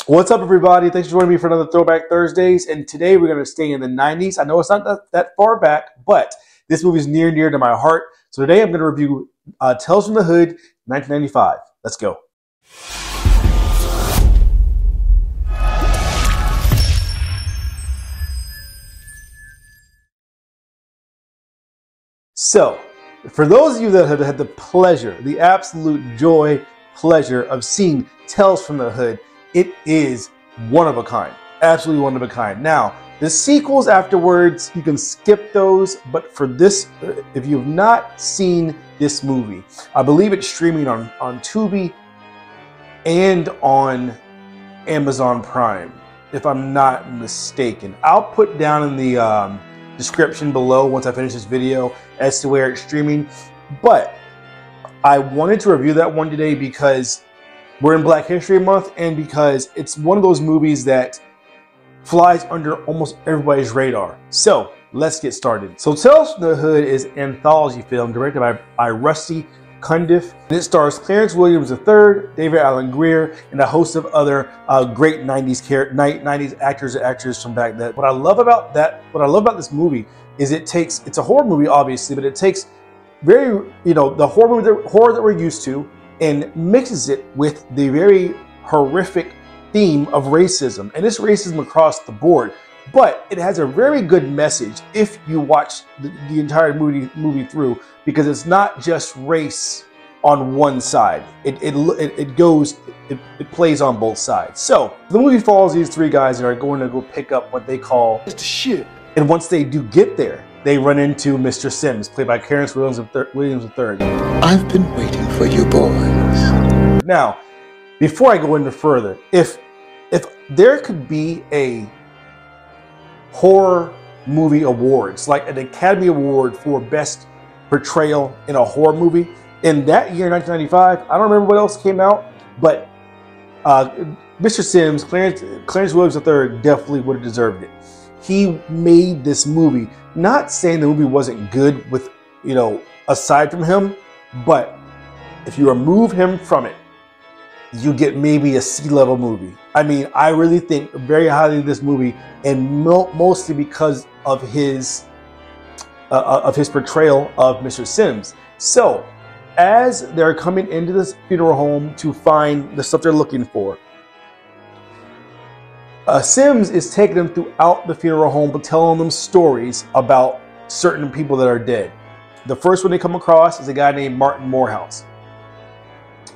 What's up, everybody? Thanks for joining me for another Throwback Thursdays. And today we're going to stay in the 90s. I know it's not that far back, but this movie is near and dear to my heart. So today I'm going to review Tales from the Hood, 1995. Let's go. So, for those of you that have had the pleasure, the absolute joy, pleasure of seeing Tales from the Hood, it is one of a kind. Absolutely one of a kind. Now, the sequels afterwards, you can skip those, but for this, if you've not seen this movie, I believe it's streaming on Tubi and on Amazon Prime, if I'm not mistaken. I'll put down in the description below once I finish this video as to where it's streaming, but I wanted to review that one today because we're in Black History Month and because it's one of those movies that flies under almost everybody's radar. So let's get started. So Tales from the Hood is an anthology film directed by Rusty Cundiff. And it stars Clarence Williams III, David Alan Grier, and a host of other great 90s actors and actresses from back then. What I love about this movie is it's a horror movie, obviously, but it takes the horror that we're used to and mixes it with the very horrific theme of racism. And it's racism across the board, but it has a very good message if you watch the entire movie through, because it's not just race on one side. It plays on both sides. So the movie follows these three guys that are going to go pick up what they call Mr. Shit. And once they do get there, they run into Mr. Sims, played by Clarence Williams III. I've been waiting for you boys. Now, before I go into further, if there could be a horror movie awards, like an Academy Award for Best Portrayal in a Horror Movie, in that year, 1995, I don't remember what else came out, but Mr. Sims, Clarence Williams III, definitely would have deserved it. He made this movie, not saying the movie wasn't good with, aside from him, but if you remove him from it, you get maybe a C-level movie. I mean, I really think very highly of this movie, and mostly because of his portrayal of Mr. Sims. So, as they're coming into this funeral home to find the stuff they're looking for, Sims is taking them throughout the funeral home, but telling them stories about certain people that are dead. The first one they come across is a guy named Martin Morehouse.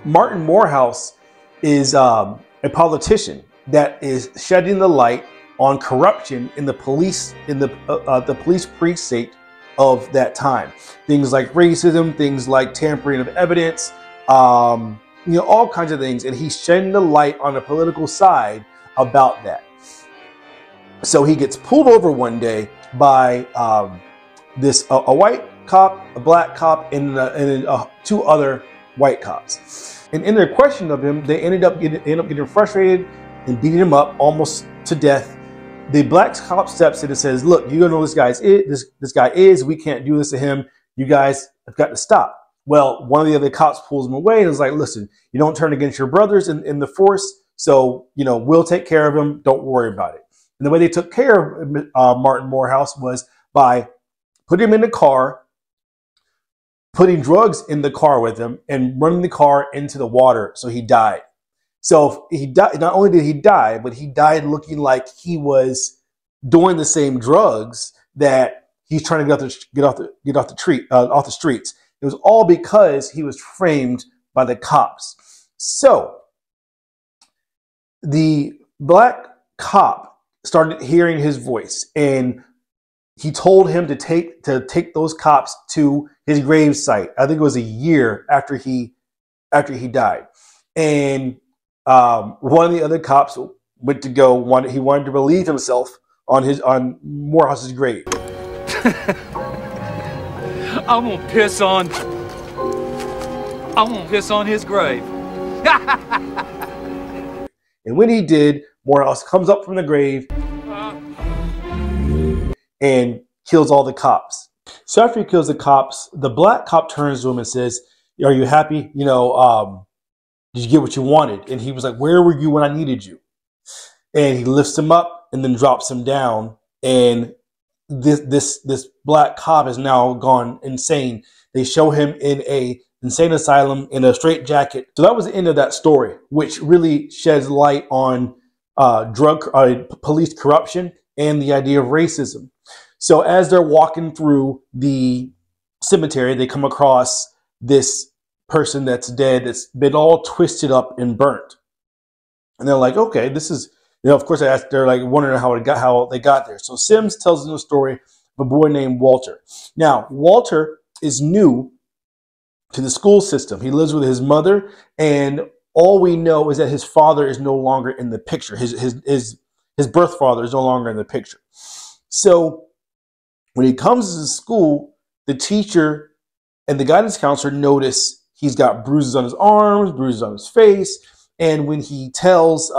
Martin Morehouse is a politician that is shedding the light on corruption in the police police precinct of that time. Things like racism, things like tampering of evidence, all kinds of things, and he's shedding the light on the political side about that. So he gets pulled over one day by a white cop, a black cop, and two other white cops. And in their question of him, they end up getting frustrated and beating him up almost to death. The black cop steps in and says, "Look, you don't know this guy is. We can't do this to him. You guys have got to stop." Well, one of the other cops pulls him away and is like, "Listen, you don't turn against your brothers in the force. So, we'll take care of him. Don't worry about it." And the way they took care of Martin Morehouse was by putting him in the car, putting drugs in the car with him, and running the car into the water, so he died. So he died. Not only did he die, but he died looking like he was doing the same drugs that he's trying to get off the streets. It was all because he was framed by the cops. So the black cop started hearing his voice, and he told him to take those cops to his grave site. I think it was a year after he died. And one of the other cops went to go. He wanted to relieve himself on Morehouse's grave. I'm gonna piss on his grave. And when he did, Morehouse comes up from the grave and kills all the cops. So after he kills the cops, the black cop turns to him and says, "Are you happy? Did you get what you wanted?" And he was like, "Where were you when I needed you?" And he lifts him up and then drops him down. And this black cop has now gone insane. They show him in a insane asylum in a straitjacket. So that was the end of that story, which really sheds light on police corruption and the idea of racism. So as they're walking through the cemetery, they come across this person that's dead, that's been all twisted up and burnt. And they're like, okay, this is, of course they're like wondering how they got there. So Sims tells them the story of a boy named Walter. Now, Walter is new to the school system. He lives with his mother, and all we know is that his father is no longer in the picture. His birth father is no longer in the picture. So when he comes to school, the teacher and the guidance counselor notice he's got bruises on his arms, bruises on his face. And when he tells,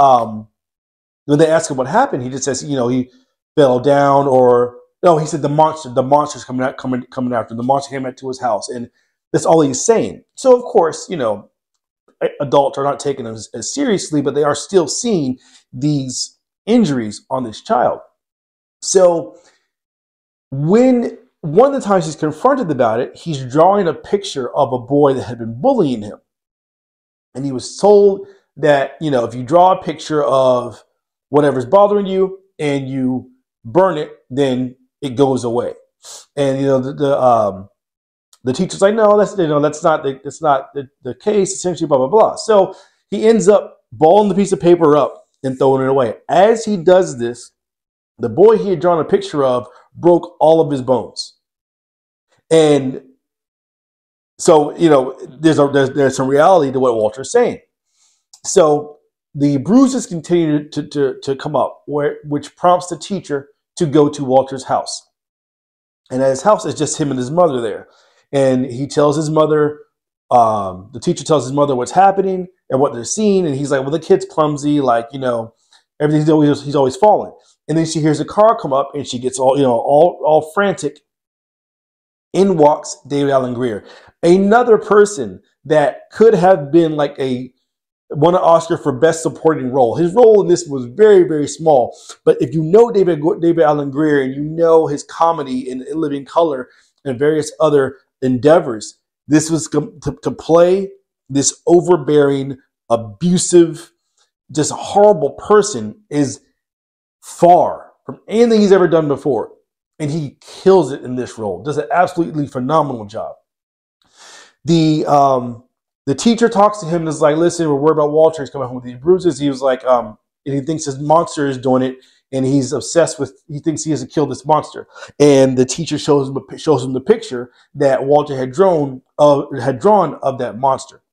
when they ask him what happened, he just says, he fell down, or no, he said the monster's coming after him. The monster came out to his house, and that's all he's saying. So of course, adults are not taking them as seriously, but they are still seeing these injuries on this child. So when one of the times he's confronted about it, he's drawing a picture of a boy that had been bullying him. And he was told that, if you draw a picture of whatever's bothering you and you burn it, then it goes away. And, the teacher's like, no, that's not the case, essentially, blah, blah, blah. So he ends up balling the piece of paper up and throwing it away. As he does this, the boy he had drawn a picture of broke all of his bones. And so, there's some reality to what Walter's saying. So the bruises continue to come up, which prompts the teacher to go to Walter's house. And at his house, it's just him and his mother there. And he tells his mother, the teacher tells his mother what's happening and what they're seeing. And he's like, well, the kid's clumsy, everything's he's always falling. And then she hears a car come up and she gets all frantic. In walks David Alan Grier, another person that could have been won an Oscar for Best Supporting Role. His role in this was very, very small. But if you know David Alan Grier and you know his comedy in Living Color and various other endeavors, this was to play this overbearing, abusive, just horrible person is far from anything he's ever done before. And he kills it in this role. Does an absolutely phenomenal job. The teacher talks to him and is like, listen, we're worried about Walter. He's coming home with these bruises. He was like, and he thinks his monster is doing it. And he's obsessed with, he thinks he has to kill this monster. And the teacher shows him the picture that Walter had drawn of that monster.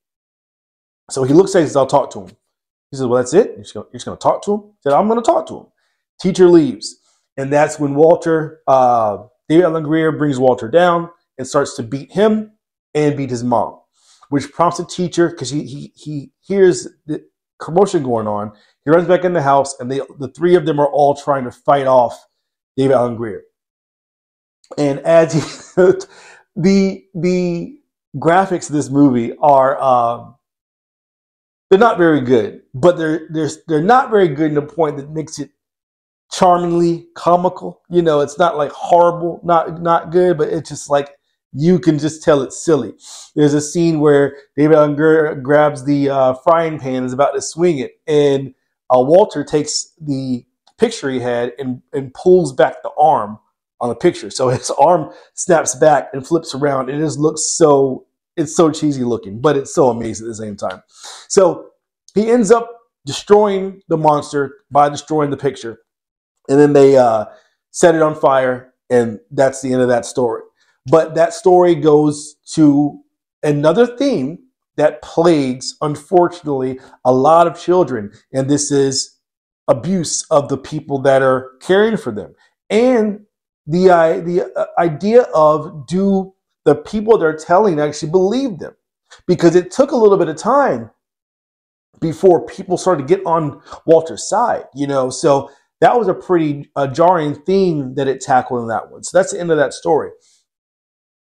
So he looks at it and says, I'll talk to him. He says, well, that's it? You're just going to talk to him? He said, I'm going to talk to him. Teacher leaves. And that's when David Alan Grier brings Walter down and starts to beat him and beat his mom, which prompts the teacher, because he hears the commotion going on. He runs back in the house, and the three of them are all trying to fight off David Alan Grier. And as the graphics of this movie are they're not very good, but they're not very good in the point that makes it charmingly comical. It's not like horrible, not good, but it's just like you can just tell it's silly. There's a scene where David Alan Grier grabs the frying pan and is about to swing it, and Walter takes the picture he had and pulls back the arm on the picture. So his arm snaps back and flips around. It just looks it's so cheesy looking, but it's so amazing at the same time. So he ends up destroying the monster by destroying the picture. And then they set it on fire, and that's the end of that story. But that story goes to another theme that plagues, unfortunately, a lot of children, and this is abuse of the people that are caring for them. And the idea of, do the people they're telling actually believe them? Because it took a little bit of time before people started to get on Walter's side, so that was a pretty jarring theme that it tackled in that one. So that's the end of that story.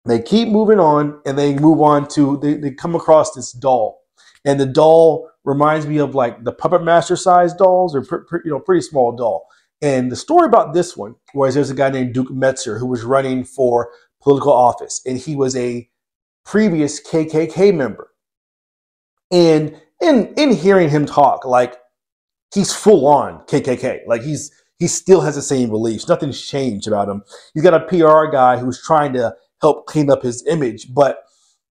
They keep moving on, and they move on to, they come across this doll. And the doll reminds me of like the Puppet Master size dolls, or pretty small doll. And the story about this one was there's a guy named Duke Metzer who was running for political office, and he was a previous KKK member. And in hearing him talk, like, he's full on KKK. Like, he still has the same beliefs. Nothing's changed about him. He's got a PR guy who's trying to help clean up his image, but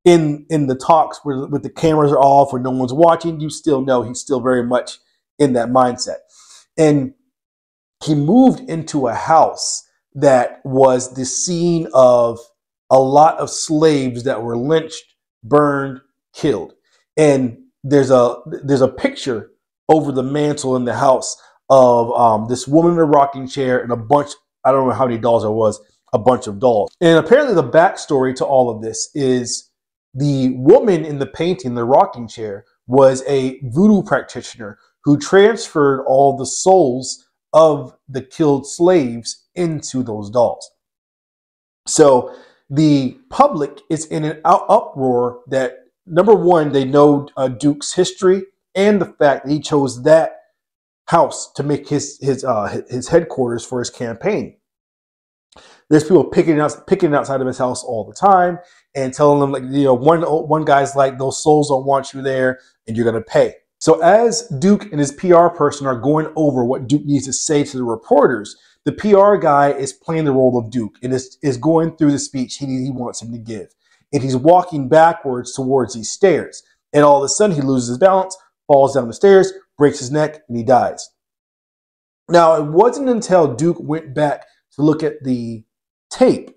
in the talks where with the cameras are off, where no one's watching, you still know he's still very much in that mindset. And he moved into a house that was the scene of a lot of slaves that were lynched, burned, killed. And there's a picture over the mantle in the house of this woman in a rocking chair and a bunch, I don't know how many dolls there was, a bunch of dolls. And apparently the backstory to all of this is the woman in the painting, the rocking chair, was a voodoo practitioner who transferred all the souls of the killed slaves into those dolls. So the public is in an uproar that, number one, they know Duke's history and the fact that he chose that house to make his headquarters for his campaign. There's people picking outside of his house all the time and telling him, like, one guy's like, those souls don't want you there and you're going to pay. So as Duke and his PR person are going over what Duke needs to say to the reporters, the PR guy is playing the role of Duke and is going through the speech he wants him to give. And he's walking backwards towards these stairs. And all of a sudden he loses his balance, falls down the stairs, breaks his neck, and he dies. Now, it wasn't until Duke went back to look at the tape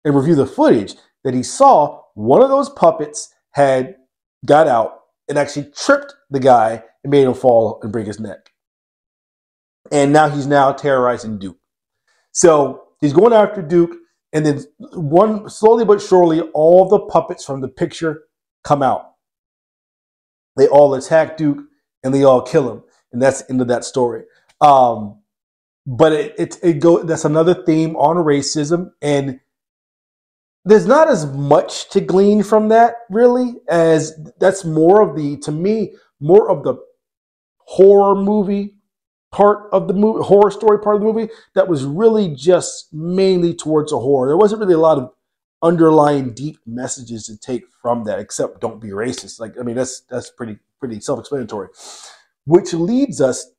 and review the footage that he saw one of those puppets had got out and actually tripped the guy and made him fall and break his neck. And now he's terrorizing Duke. So he's going after Duke, and then slowly but surely, all the puppets from the picture come out. They all attack Duke and they all kill him, and that's the end of that story. But that's another theme on racism, and there's not as much to glean from that, really, as that's more of the horror movie part of the movie, horror story part of the movie, that was really just mainly towards a horror. There wasn't really a lot of underlying deep messages to take from that, except don't be racist. Like, I mean, that's pretty self-explanatory. Which leads us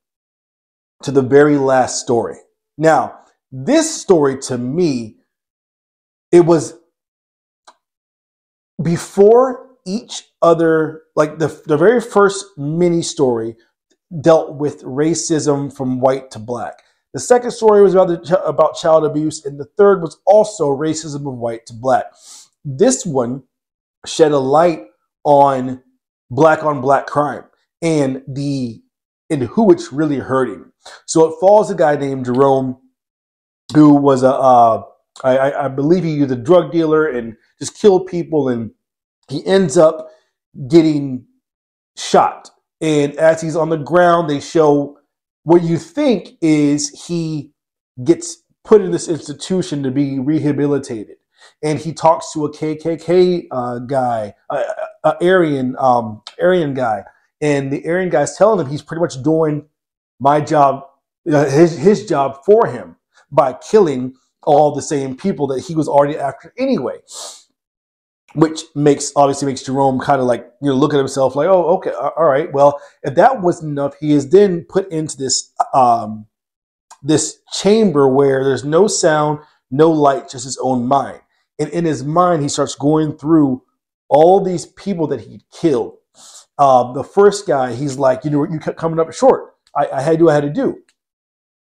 to the very last story. Now, this story, to me, it was before each other, like the very first mini story dealt with racism from white to black. The second story was about child abuse, and the third was also racism of white to black. This one shed a light on black crime and who it's really hurting. So it follows a guy named Jerome, who was I believe he was a drug dealer and just killed people, and he ends up getting shot. And as he's on the ground, they show what you think is he gets put in this institution to be rehabilitated. And he talks to a KKK guy, Aryan guy. And the Aryan guy's telling him he's pretty much doing my job, his job for him, by killing all the same people that he was already after anyway. Which obviously makes Jerome kind of like, look at himself like, oh, okay, all right. Well, if that wasn't enough, he is then put into this this chamber where there's no sound, no light, just his own mind. And in his mind, he starts going through all these people that he killed. The first guy, he's like, you kept coming up short. I had to do.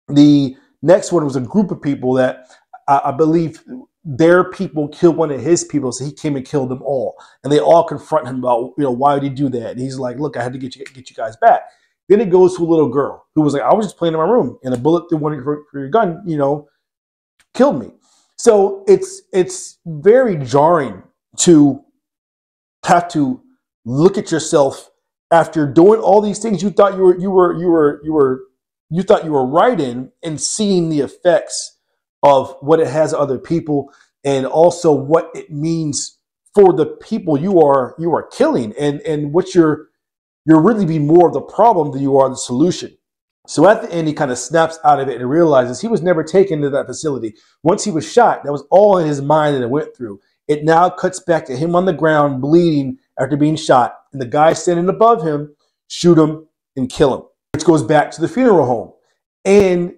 The next one was a group of people that I believe their people killed one of his people, so he came and killed them all. And they all confront him about, why would he do that? And he's like, look, I had to get you guys back. Then it goes to a little girl who was like, I was just playing in my room, and a bullet through one of your gun, killed me. So it's very jarring to have to look at yourself after doing all these things you thought you were right in, and seeing the effects of what it has on other people, and also what it means for the people you are killing, and what you're you'll really be more of the problem than you are the solution. So at the end, he kind of snaps out of it and realizes he was never taken to that facility. Once he was shot, that was all in his mind that it went through. It now cuts back to him on the ground, bleeding after being shot, and the guy standing above him shoot him and kill him, which goes back to the funeral home. And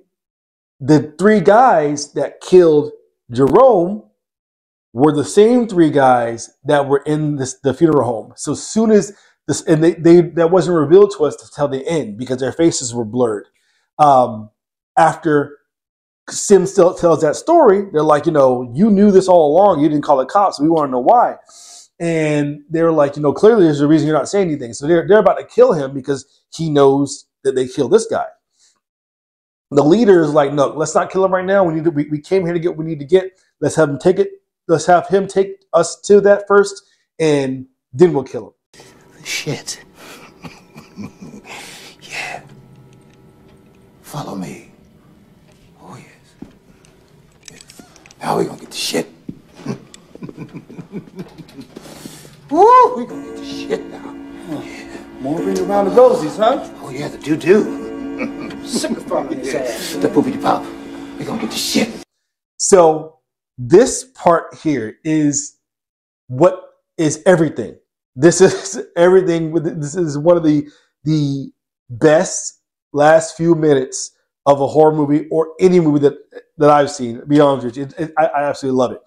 the 3 guys that killed Jerome were the same 3 guys that were in the funeral home. So as soon as this, and they that wasn't revealed to us until the end because their faces were blurred. After Sims still tells that story, they're like, you know, you knew this all along. You didn't call the cops. We want to know why. And they're like, you know, clearly there's a reason you're not saying anything. So they're about to kill him because he knows that they killed this guy. The leader is like, no, let's not kill him right now. We came here to get what we need to get. Let's have him take it. Let's have him take us to that first, and then we'll kill him. Shit. Yeah. Follow me. Oh, yes. How we gonna get the shit? Woo! We gonna get the shit now. Yeah. More ring around the rosies, huh? Oh, yeah, the doo-doo. Signifying his ass. The poopy-pop. We gonna get the shit. So this part here is what is everything. This is everything. This is one of the best last few minutes of a horror movie or any movie that I've seen. To be honest with you, I absolutely love it.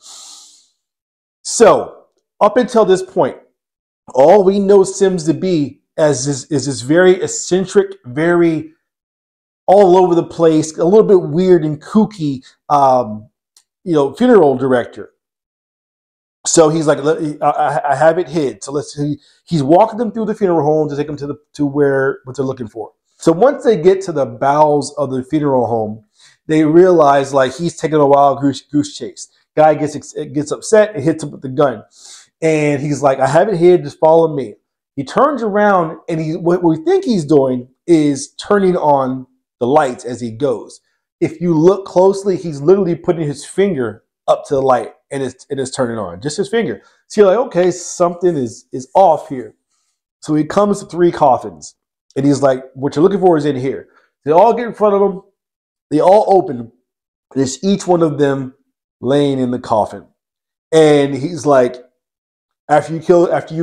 So up until this point, all we know Sims to be is this very eccentric, very all over the place, a little bit weird and kooky, funeral director. So he's like, I have it hid. So he's walking them through the funeral home to take them to what they're looking for. So once they get to the bowels of the funeral home, they realize like he's taking a wild goose chase. Guy gets upset and hits him with the gun. And he's like, I have it hid, just follow me. He turns around and what we think he's doing is turning on the lights as he goes. If you look closely, he's literally putting his finger up to the light and it's turning on, just his finger. So you're like, okay, something is off here. So he comes to 3 coffins and he's like, what you're looking for is in here. They all get in front of him. They all open. There's each one of them laying in the coffin. And he's like, after you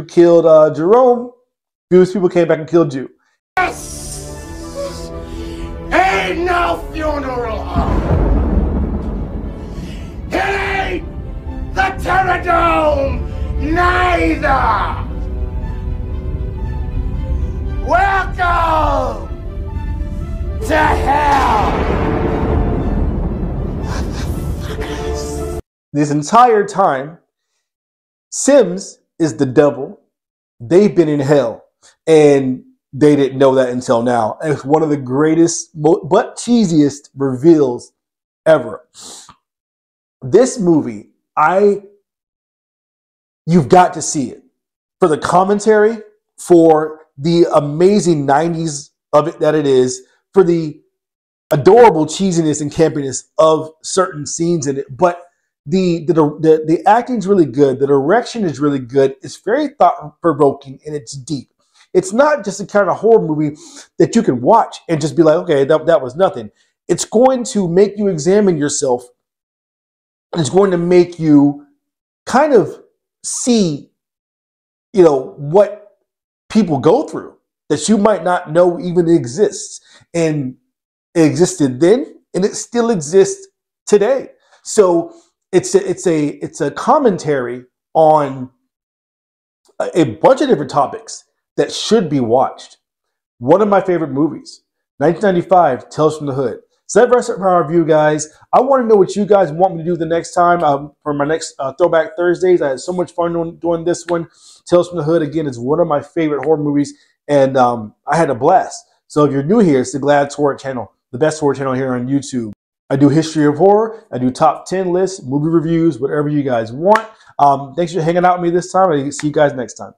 killed Jerome, these people came back and killed you. Yes! Ain't no funeral home. It ain't the Terradome neither. Welcome to hell. This entire time, Sims is the devil. They've been in hell, and they didn't know that until now. And it's one of the greatest, but cheesiest reveals ever. This movie, you've got to see it for the commentary, for the amazing 90s of it that it is, for the adorable cheesiness and campiness of certain scenes in it, but the acting's really good. The direction is really good. It's very thought-provoking and it's deep. It's not just a kind of horror movie that you can watch and just be like, okay, that was nothing. It's going to make you examine yourself. It's going to make you kind of see, what people go through that you might not know even exists. And it existed then and it still exists today. So it's a commentary on a bunch of different topics that should be watched. One of my favorite movies, 1995, Tales from the Hood. So that wraps up our review, guys. I want to know what you guys want me to do the next time for my next Throwback Thursdays. I had so much fun doing this one. Tales from the Hood, again, is one of my favorite horror movies, and I had a blast. So if you're new here, it's the Glad Horror channel, the best horror channel here on YouTube. I do history of horror. I do top 10 lists, movie reviews, whatever you guys want. Thanks for hanging out with me this time. I'll see you guys next time.